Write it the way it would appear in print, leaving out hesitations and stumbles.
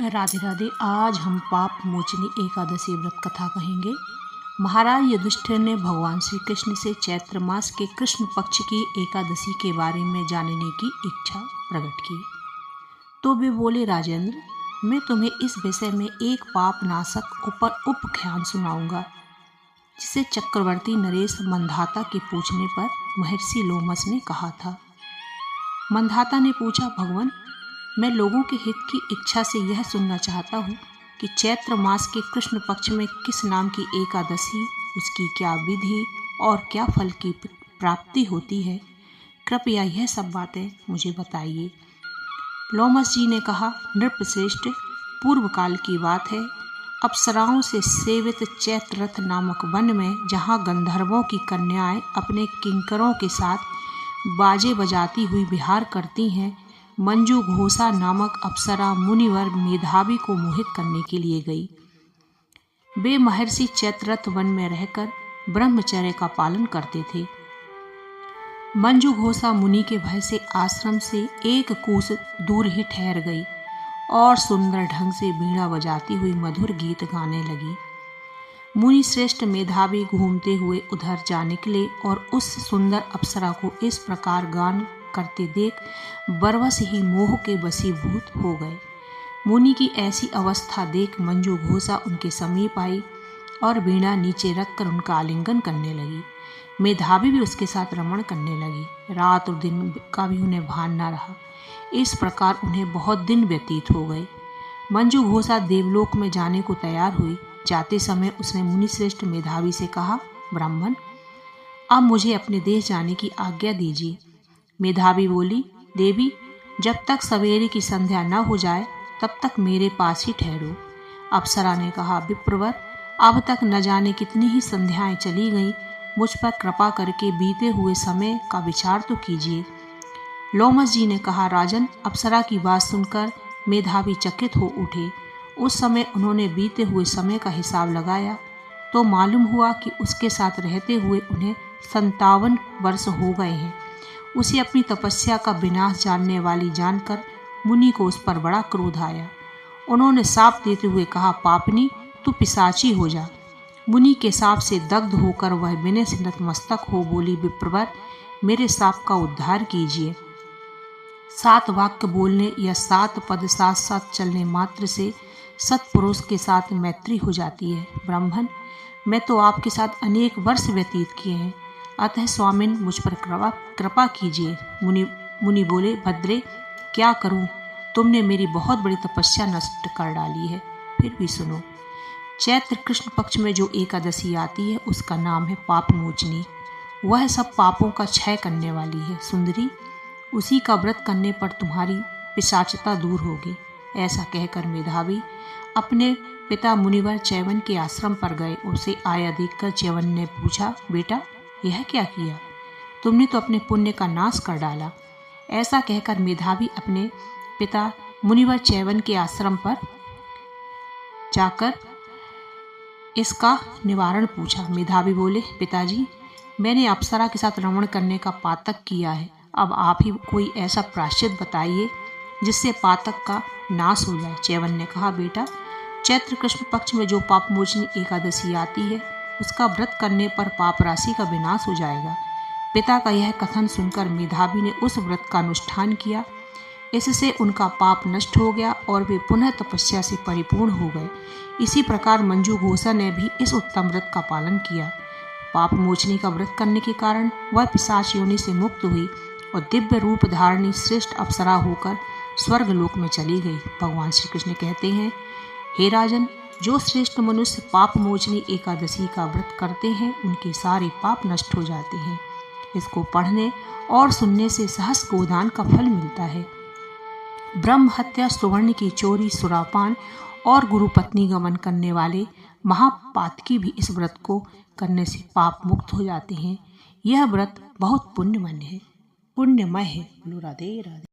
राधे राधे। आज हम पाप मोचनी एकादशी व्रत कथा कहेंगे। महाराज युधिष्ठिर ने भगवान श्री कृष्ण से चैत्र मास के कृष्ण पक्ष की एकादशी के बारे में जानने की इच्छा प्रकट की। तो वे बोले, राजेंद्र, मैं तुम्हें इस विषय में एक पाप नाशक उपाख्यान सुनाऊंगा, जिसे चक्रवर्ती नरेश मंधाता के पूछने पर महर्षि लोमस ने कहा था। मंधाता ने पूछा, भगवान, मैं लोगों के हित की इच्छा से यह सुनना चाहता हूँ कि चैत्र मास के कृष्ण पक्ष में किस नाम की एकादशी, उसकी क्या विधि और क्या फल की प्राप्ति होती है। कृपया यह सब बातें मुझे बताइए। लोमस जी ने कहा, नृपश्रेष्ठ, पूर्व काल की बात है। अप्सराओं से सेवित चैत्ररथ नामक वन में, जहाँ गंधर्वों की कन्याएं अपने किंकरों के साथ बाजे बजाती हुई विहार करती हैं, मंजू घोषा नामक अप्सरा मुनिवर मेधावी को मोहित करने के लिए गई। वे महर्षि चैत्ररथ वन में रहकर ब्रह्मचर्य का पालन करते थे। मंजू घोषा मुनि के भय से आश्रम से एक कोस दूर ही ठहर गई और सुंदर ढंग से वीणा बजाती हुई मधुर गीत गाने लगी। मुनि श्रेष्ठ मेधावी घूमते हुए उधर जा निकले और उस सुंदर अप्सरा को इस प्रकार गान करते देख बरवस ही मोह के वशीभूत हो गए। मुनि की ऐसी अवस्था देख मंजू घोषा उनके समीप आई और वीणा नीचे रखकर उनका आलिंगन करने लगी। मेधावी भी उसके साथ रमण करने लगी। रात और दिन का भी उन्हें भान न रहा। इस प्रकार उन्हें बहुत दिन व्यतीत हो गए। मंजू घोषा देवलोक में जाने को तैयार हुई। जाते समय उसने मुनि श्रेष्ठ मेधावी से कहा, ब्राह्मण, अब मुझे अपने देश जाने की आज्ञा दीजिए। मेधावी बोली, देवी, जब तक सवेरे की संध्या न हो जाए तब तक मेरे पास ही ठहरो। अप्सरा ने कहा, विप्रवर, अब तक न जाने कितनी ही संध्याएं चली गईं, मुझ पर कृपा करके बीते हुए समय का विचार तो कीजिए। लोमस जी ने कहा, राजन, अप्सरा की बात सुनकर मेधावी चकित हो उठे। उस समय उन्होंने बीते हुए समय का हिसाब लगाया तो मालूम हुआ कि उसके साथ रहते हुए उन्हें 57 वर्ष हो गए हैं। उसे अपनी तपस्या का विनाश जानने वाली जानकर मुनि को उस पर बड़ा क्रोध आया। उन्होंने शाप देते हुए कहा, पापनी, तू पिशाची हो जा। मुनि के शाप से दग्ध होकर वह विनय से नतमस्तक हो बोली, विप्रवर, मेरे शाप का उद्धार कीजिए। 7 वाक्य बोलने या 7 पद साथ साथ चलने मात्र से सत्पुरुष के साथ मैत्री हो जाती है। ब्राह्मण, मैं तो आपके साथ अनेक वर्ष व्यतीत किए हैं, अतः स्वामिन, मुझ पर कृपा कीजिए। मुनि बोले, भद्रे, क्या करूं, तुमने मेरी बहुत बड़ी तपस्या नष्ट कर डाली है। फिर भी सुनो। चैत्र कृष्ण पक्ष में जो एकादशी आती है उसका नाम है पाप मोचनी। वह सब पापों का क्षय करने वाली है। सुंदरी, उसी का व्रत करने पर तुम्हारी पिशाचता दूर होगी। ऐसा कहकर मेधावी अपने पिता मुनिवर च्यवन के आश्रम पर गए। उसे आया देखकर च्यवन ने पूछा, बेटा, यह क्या किया? तुमने तो अपने पुण्य का नाश कर डाला। ऐसा कहकर मेधावी अपने पिता मुनिवर च्यवन के आश्रम पर जाकर इसका निवारण पूछा। मेधावी बोले, पिताजी, मैंने अप्सरा के साथ रमण करने का पातक किया है। अब आप ही कोई ऐसा प्रायश्चित बताइए जिससे पातक का नाश हो जाए। च्यवन ने कहा, बेटा, चैत्र कृष्ण पक्ष में जो पाप मोचनी एकादशी आती है उसका व्रत करने पर पाप राशि का विनाश हो जाएगा। पिता का यह कथन सुनकर मेधावी ने उस व्रत का अनुष्ठान किया। इससे उनका पाप नष्ट हो गया और वे पुनः तपस्या से परिपूर्ण हो गए। इसी प्रकार मंजू घोषा ने भी इस उत्तम व्रत का पालन किया। पाप मोचनी का व्रत करने के कारण वह पिशाच योनि से मुक्त हुई और दिव्य रूप धारणी श्रेष्ठ अप्सरा होकर स्वर्ग लोक में चली गई। भगवान श्री कृष्ण कहते हैं, हे राजन, जो श्रेष्ठ मनुष्य पाप मोचनी एकादशी का व्रत करते हैं उनके सारे पाप नष्ट हो जाते हैं। इसको पढ़ने और सुनने से सहस्र गोदान का फल मिलता है। ब्रह्म हत्या, सुवर्ण की चोरी, सुरापान और गुरु पत्नी गमन करने वाले महापातकी भी इस व्रत को करने से पाप मुक्त हो जाते हैं। यह व्रत बहुत पुण्यमय है। बोलो राधे राधे।